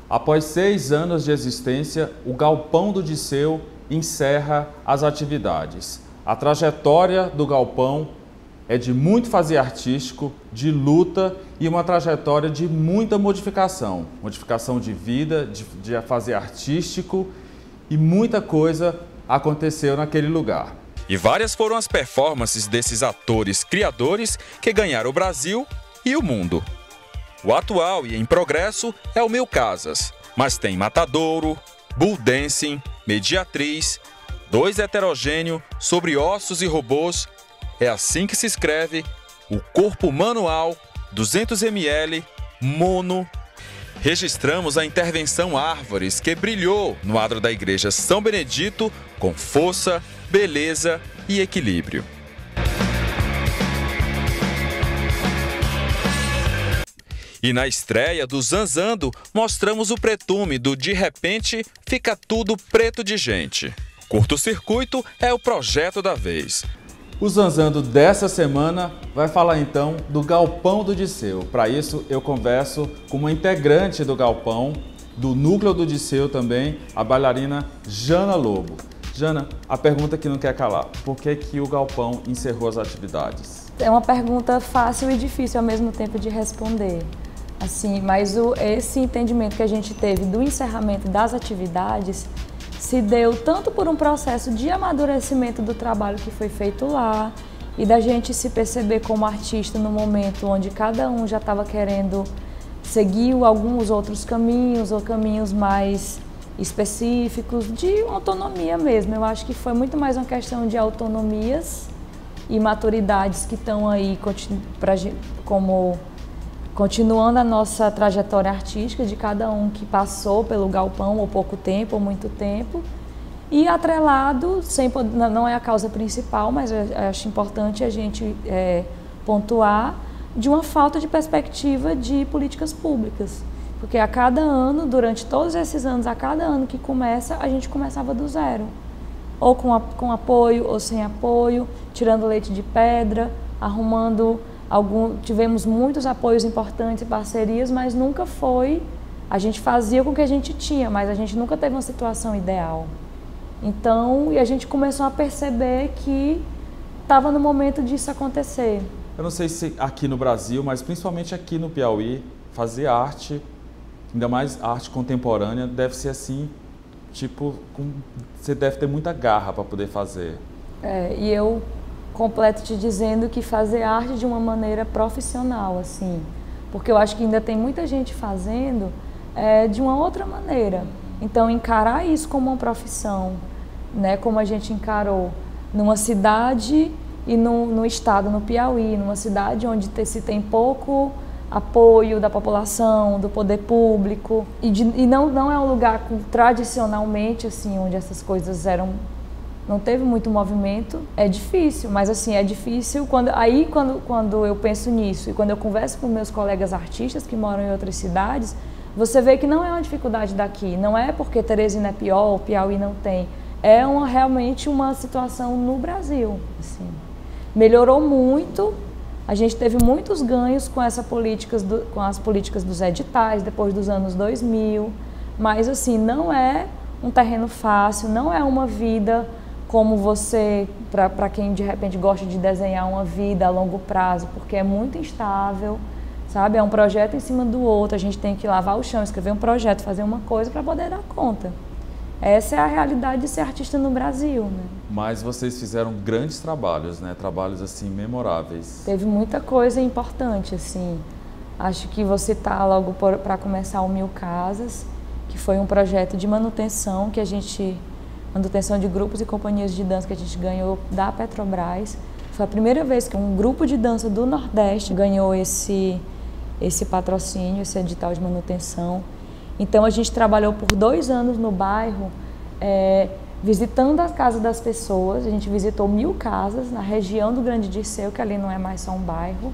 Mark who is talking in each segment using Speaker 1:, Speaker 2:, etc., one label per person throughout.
Speaker 1: Após 6 anos de existência, o Galpão do Disseu encerra as atividades. A trajetória do Galpão é de muito fazer artístico, de luta e uma trajetória de muita modificação. Modificação de vida, de fazer artístico e muita coisa aconteceu naquele lugar.
Speaker 2: E várias foram as performances desses atores criadores que ganharam o Brasil e o mundo. O atual e em progresso é o Mil Casas, mas tem Matadouro, Bull Dancing, Mediatriz, Dois Heterogêneo, Sobre Ossos e Robôs, É Assim que se Escreve, O Corpo Manual, 200 ml, Mono. Registramos a intervenção Árvores, que brilhou no adro da Igreja São Benedito com força, beleza e equilíbrio. E na estreia do Zanzando, mostramos o pretume do De Repente Fica Tudo Preto de Gente. Curto-circuito é o projeto da vez.
Speaker 1: O Zanzando dessa semana vai falar então do Galpão do Disseu. Para isso eu converso com uma integrante do Galpão, do Núcleo do Disseu também, a bailarina Jana Lobo. Jana, a pergunta que não quer calar, por que o Galpão encerrou as atividades?
Speaker 3: É uma pergunta fácil e difícil ao mesmo tempo de responder. Assim, mas esse entendimento que a gente teve do encerramento das atividades se deu tanto por um processo de amadurecimento do trabalho que foi feito lá e da gente se perceber como artista no momento onde cada um já estava querendo seguir alguns outros caminhos ou caminhos mais específicos de autonomia mesmo. Eu acho que foi muito mais uma questão de autonomias e maturidades que estão aí como continuando a nossa trajetória artística de cada um que passou pelo Galpão, ou pouco tempo, ou muito tempo, e atrelado, não é a causa principal, mas eu acho importante a gente pontuar, de uma falta de perspectiva de políticas públicas. Porque a cada ano, durante todos esses anos, a cada ano que começa, a gente começava do zero. Ou com apoio, ou sem apoio, tirando leite de pedra, arrumando... Tivemos muitos apoios importantes e parcerias, mas nunca foi... A gente fazia com o que a gente tinha, mas a gente nunca teve uma situação ideal. Então, e a gente começou a perceber que estava no momento disso acontecer.
Speaker 1: Eu não sei se aqui no Brasil, mas principalmente aqui no Piauí, fazer arte, ainda mais arte contemporânea, deve ser assim, tipo, você deve ter muita garra para poder fazer.
Speaker 3: E eu completo te dizendo que fazer arte de uma maneira profissional, assim, porque eu acho que ainda tem muita gente fazendo de uma outra maneira. Então, encarar isso como uma profissão, né, como a gente encarou numa cidade e no estado, no Piauí, numa cidade onde se tem pouco apoio da população, do poder público, e não é um lugar tradicionalmente, assim, onde essas coisas não teve muito movimento. É difícil, mas assim, é difícil quando eu penso nisso e quando eu converso com meus colegas artistas que moram em outras cidades, você vê que não é uma dificuldade daqui, não é porque Teresina é pior, o Piauí não tem, é realmente uma situação no Brasil. Assim. Melhorou muito, a gente teve muitos ganhos com as políticas dos editais depois dos anos 2000, mas assim, não é um terreno fácil, não é uma vida como para quem de repente gosta de desenhar uma vida a longo prazo, porque é muito instável, sabe? É um projeto em cima do outro, a gente tem que lavar o chão, escrever um projeto, fazer uma coisa para poder dar conta. Essa é a realidade de ser artista no Brasil, né?
Speaker 1: Mas vocês fizeram grandes trabalhos, né? Trabalhos assim memoráveis.
Speaker 3: Teve muita coisa importante, assim. Acho que vou citar logo para começar o Mil Casas, que foi um projeto de manutenção manutenção de grupos e companhias de dança que a gente ganhou da Petrobras. Foi a primeira vez que um grupo de dança do Nordeste ganhou esse patrocínio, esse edital de manutenção. Então a gente trabalhou por 2 anos no bairro, visitando a casa das pessoas. A gente visitou 1000 casas na região do Grande Disseu, que ali não é mais só um bairro.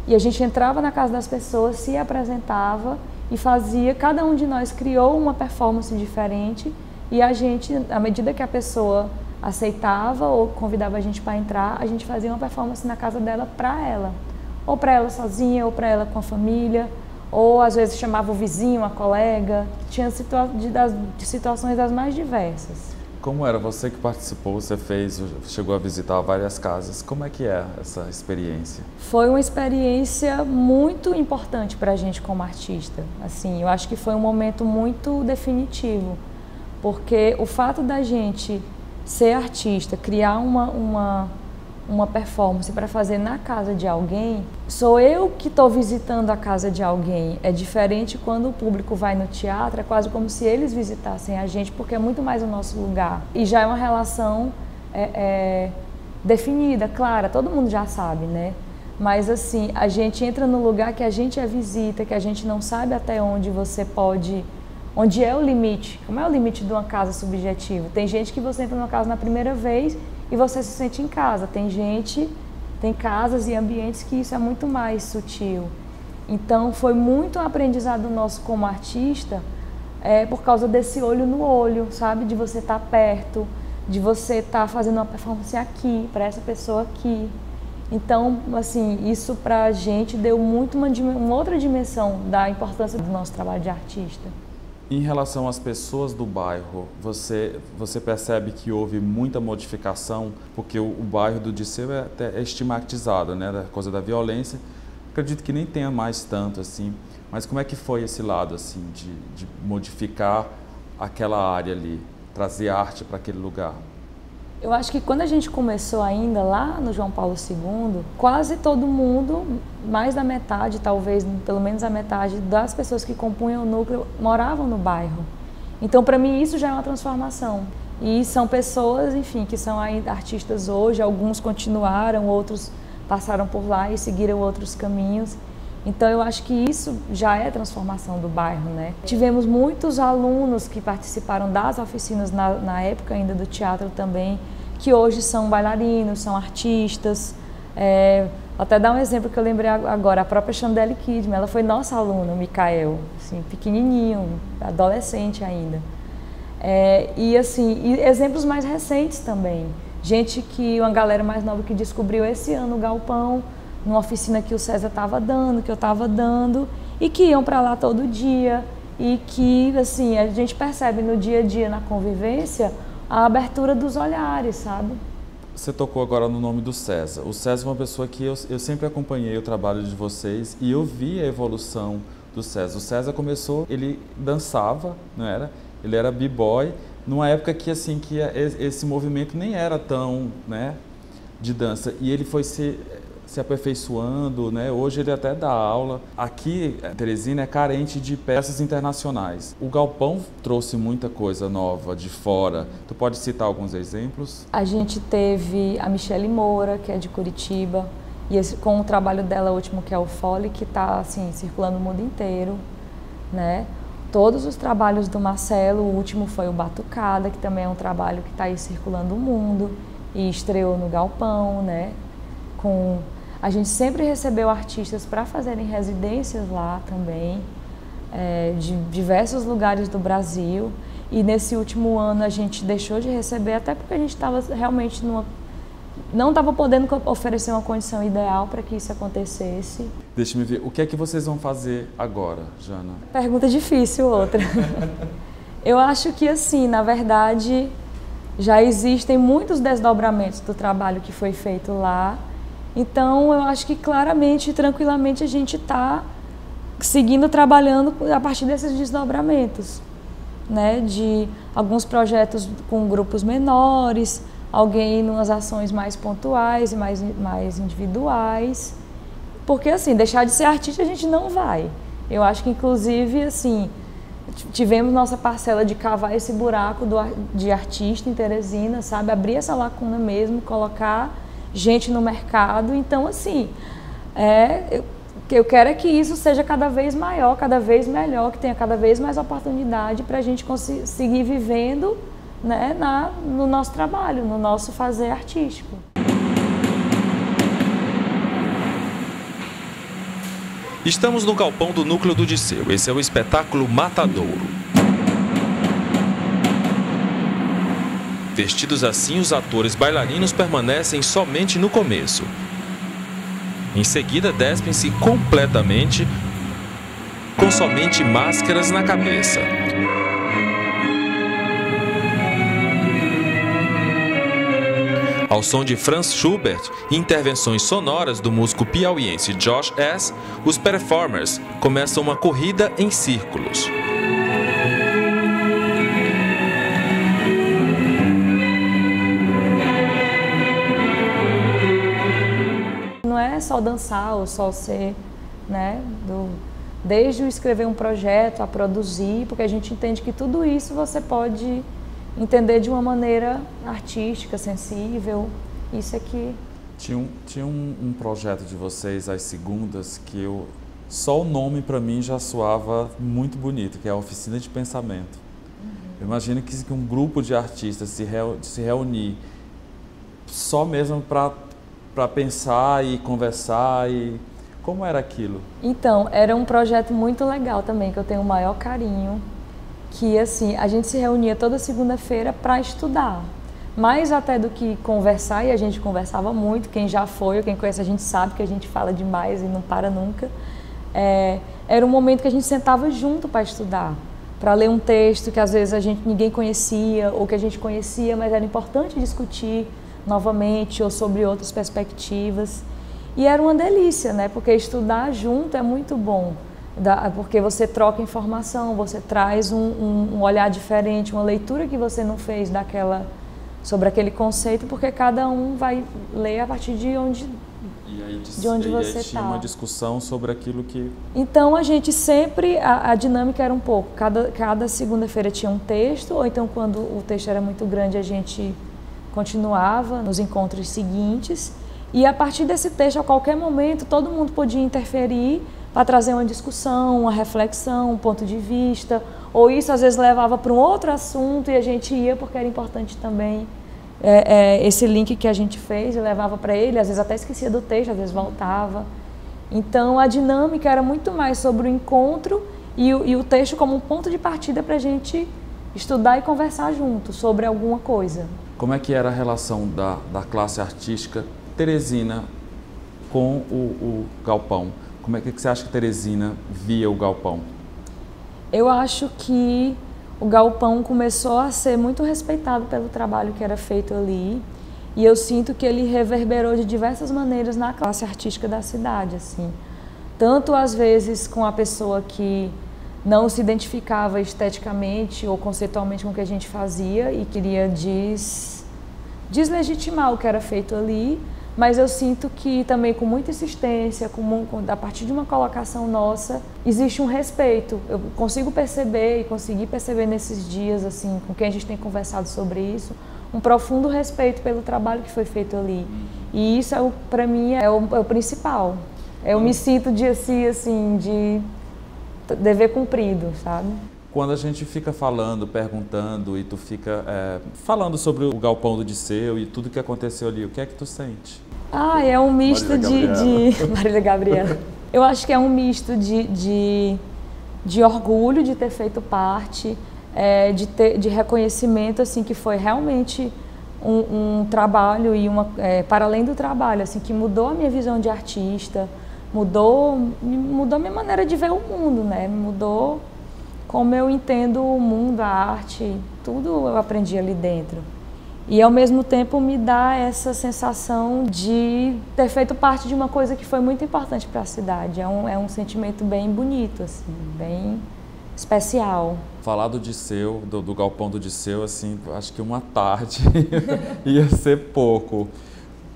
Speaker 3: E a gente entrava na casa das pessoas, se apresentava e cada um de nós criou uma performance diferente. E a gente, à medida que a pessoa aceitava ou convidava a gente para entrar, a gente fazia uma performance na casa dela para ela. Ou para ela sozinha, ou para ela com a família, ou às vezes chamava o vizinho, a colega, tinha de situações das mais diversas.
Speaker 1: Como era? Você que participou, chegou a visitar várias casas. Como é que é essa experiência?
Speaker 3: Foi uma experiência muito importante para a gente como artista. Assim, eu acho que foi um momento muito definitivo, porque o fato da gente ser artista, criar uma performance para fazer na casa de alguém, sou eu que estou visitando a casa de alguém. É diferente quando o público vai no teatro, é quase como se eles visitassem a gente, porque é muito mais o nosso lugar. E já é uma relação definida, clara, todo mundo já sabe, né? Mas assim, a gente entra no lugar que a gente é visita, que a gente não sabe até onde você pode... Onde é o limite? Como é o limite de uma casa subjetiva? Tem gente que você entra numa casa na primeira vez e você se sente em casa. Tem casas e ambientes que isso é muito mais sutil. Então foi muito um aprendizado nosso como artista, por causa desse olho no olho, sabe? De você estar perto, de você estar fazendo uma performance aqui, para essa pessoa aqui. Então, assim, isso pra gente deu muito uma outra dimensão da importância do nosso trabalho de artista.
Speaker 1: Em relação às pessoas do bairro, você percebe que houve muita modificação, porque o bairro do Disseu é estigmatizado, né, da coisa da violência. Acredito que nem tenha mais tanto assim, mas como é que foi esse lado assim de modificar aquela área ali, trazer arte para aquele lugar?
Speaker 3: Eu acho que quando a gente começou ainda lá no João Paulo II, quase todo mundo, mais da metade, talvez pelo menos a metade das pessoas que compunham o núcleo moravam no bairro. Então, para mim, isso já é uma transformação. E são pessoas, enfim, que são ainda artistas hoje, alguns continuaram, outros passaram por lá e seguiram outros caminhos. Então, eu acho que isso já é transformação do bairro, né? Tivemos muitos alunos que participaram das oficinas na época ainda do teatro também, que hoje são bailarinos, são artistas. Até dar um exemplo que eu lembrei agora, a própria Chandelle Kidman, ela foi nossa aluna, o Mikael, assim, pequenininho, adolescente ainda. E exemplos mais recentes também. Uma galera mais nova que descobriu esse ano o Galpão, numa oficina que o César estava dando, que eu estava dando, e que iam para lá todo dia, e que, assim, a gente percebe no dia a dia, na convivência, a abertura dos olhares, sabe?
Speaker 1: Você tocou agora no nome do César. O César é uma pessoa que eu sempre acompanhei o trabalho de vocês e eu vi a evolução do César. O César começou, ele dançava, não era? Ele era b-boy, numa época que, assim, que esse movimento nem era tão, né, de dança. E ele foi se aperfeiçoando, né? Hoje ele até dá aula. Aqui, Teresina é carente de peças internacionais. O Galpão trouxe muita coisa nova de fora. Tu pode citar alguns exemplos?
Speaker 3: A gente teve a Michele Moura, que é de Curitiba, e com o trabalho dela último, que é o Fole, que está assim, circulando o mundo inteiro, né? Todos os trabalhos do Marcelo, o último foi o Batucada, que também é um trabalho que está aí circulando o mundo e estreou no Galpão, né? A gente sempre recebeu artistas para fazerem residências lá também, de diversos lugares do Brasil. E nesse último ano a gente deixou de receber, até porque a gente estava realmente não estava podendo oferecer uma condição ideal para que isso acontecesse.
Speaker 1: Deixa-me ver, o que é que vocês vão fazer agora, Jana?
Speaker 3: Pergunta difícil, outra. Eu acho que, assim, na verdade, já existem muitos desdobramentos do trabalho que foi feito lá. Então, eu acho que claramente e tranquilamente a gente está seguindo trabalhando a partir desses desdobramentos, né? De alguns projetos com grupos menores, alguém em umas ações mais pontuais e mais individuais. Porque, assim, deixar de ser artista a gente não vai. Eu acho que, inclusive, assim, tivemos nossa parcela de cavar esse buraco de artista em Teresina, sabe? Abrir essa lacuna mesmo, colocar gente no mercado. Então, assim, eu quero é que isso seja cada vez maior, cada vez melhor, que tenha cada vez mais oportunidade para a gente seguir vivendo, né, no nosso trabalho, no nosso fazer artístico.
Speaker 2: Estamos no galpão do Núcleo do Disseu. Esse é o espetáculo Matadouro. Vestidos assim, os atores bailarinos permanecem somente no começo. Em seguida, despem-se completamente com somente máscaras na cabeça. Ao som de Franz Schubert e intervenções sonoras do músico piauiense Josh S., os performers começam uma corrida em círculos.
Speaker 3: Não é só dançar ou só ser, né, desde o escrever um projeto a produzir, porque a gente entende que tudo isso você pode entender de uma maneira artística, sensível, isso aqui.
Speaker 1: Tinha um projeto de vocês, às segundas, que só o nome para mim já soava muito bonito, que é a Oficina de Pensamento. Eu imagino que um grupo de artistas se reunir só mesmo para pensar e conversar, e como era aquilo?
Speaker 3: Então, era um projeto muito legal também, que eu tenho o maior carinho, que assim, a gente se reunia toda segunda-feira para estudar, mais até do que conversar, e a gente conversava muito, quem já foi ou quem conhece a gente sabe que a gente fala demais e não para nunca. Era um momento que a gente sentava junto para estudar, para ler um texto que às vezes ninguém conhecia, ou que a gente conhecia, mas era importante discutir novamente ou sobre outras perspectivas. E era uma delícia, né? Porque estudar junto é muito bom. Porque você troca informação, você traz um olhar diferente, uma leitura que você não fez sobre aquele conceito, porque cada um vai ler a partir de onde você está.
Speaker 1: Tinha uma discussão sobre aquilo que...
Speaker 3: Então a gente sempre, a dinâmica era um pouco, cada segunda-feira tinha um texto, ou então quando o texto era muito grande a gente continuava nos encontros seguintes, e a partir desse texto, a qualquer momento, todo mundo podia interferir para trazer uma discussão, uma reflexão, um ponto de vista, ou isso às vezes levava para um outro assunto e a gente ia porque era importante também esse link que a gente fez, eu levava para ele, às vezes até esquecia do texto, às vezes voltava. Então a dinâmica era muito mais sobre o encontro e o texto como um ponto de partida para a gente estudar e conversar junto sobre alguma coisa.
Speaker 1: Como é que era a relação da classe artística teresina com o galpão? Como é que você acha que Teresina via o galpão?
Speaker 3: Eu acho que o galpão começou a ser muito respeitado pelo trabalho que era feito ali, e eu sinto que ele reverberou de diversas maneiras na classe artística da cidade, assim. Tanto às vezes com a pessoa que não se identificava esteticamente ou conceitualmente com o que a gente fazia e queria deslegitimar o que era feito ali, mas eu sinto que também com muita insistência, a partir de uma colocação nossa, existe um respeito. Eu consigo perceber e consegui perceber nesses dias, assim, com quem a gente tem conversado sobre isso, um profundo respeito pelo trabalho que foi feito ali. E isso, para mim, é o principal. Eu me sinto de dever cumprido, sabe?
Speaker 1: Quando a gente fica falando, perguntando, e tu fica falando sobre o galpão do Disseu e tudo que aconteceu ali, o que é que tu sente?
Speaker 3: É um misto Marília Gabriela. Eu acho que é um misto de orgulho de ter feito parte, de reconhecimento, assim, que foi realmente um trabalho e para além do trabalho, assim, que mudou a minha visão de artista, mudou a minha maneira de ver o mundo, né? Mudou como eu entendo o mundo, a arte, tudo eu aprendi ali dentro. E ao mesmo tempo me dá essa sensação de ter feito parte de uma coisa que foi muito importante para a cidade. É um sentimento bem bonito, assim, bem especial.
Speaker 1: Falar do Disseu, do galpão do Disseu, assim, acho que uma tarde ia ser pouco.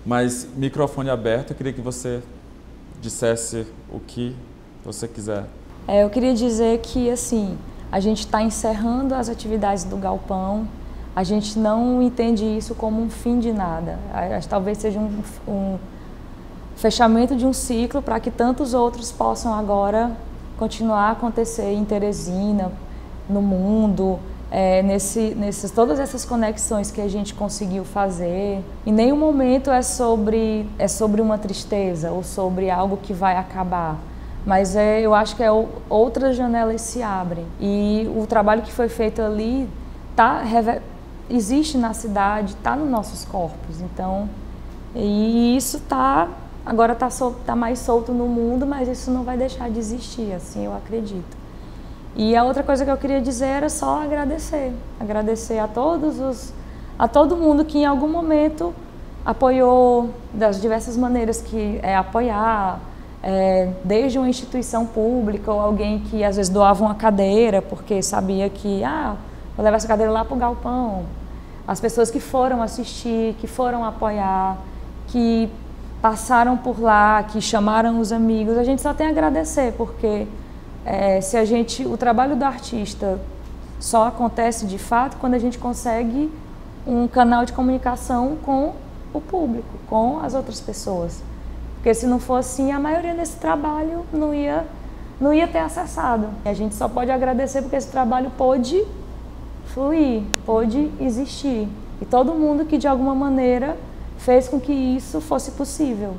Speaker 1: Mas microfone aberto, eu queria que você dissesse o que você quiser.
Speaker 3: Eu queria dizer que, assim, a gente está encerrando as atividades do galpão, a gente não entende isso como um fim de nada. Talvez seja um fechamento de um ciclo para que tantos outros possam agora continuar a acontecer em Teresina, no mundo, todas essas conexões que a gente conseguiu fazer. Em nenhum momento é sobre uma tristeza ou sobre algo que vai acabar. Mas eu acho que outras janelas se abrem. E o trabalho que foi feito ali existe na cidade, está nos nossos corpos. Então, e isso está agora tá mais solto no mundo, mas isso não vai deixar de existir, assim eu acredito. E a outra coisa que eu queria dizer era só agradecer a todo mundo que em algum momento apoiou das diversas maneiras que é apoiar, desde uma instituição pública ou alguém que às vezes doava uma cadeira porque sabia que vou levar essa cadeira lá para o galpão. As pessoas que foram assistir, que foram apoiar, que passaram por lá, que chamaram os amigos, a gente só tem a agradecer, porque o trabalho do artista só acontece de fato quando a gente consegue um canal de comunicação com o público, com as outras pessoas. Porque se não for assim, a maioria desse trabalho não ia ter acessado. E a gente só pode agradecer porque esse trabalho pôde fluir, pôde existir. E todo mundo que de alguma maneira fez com que isso fosse possível.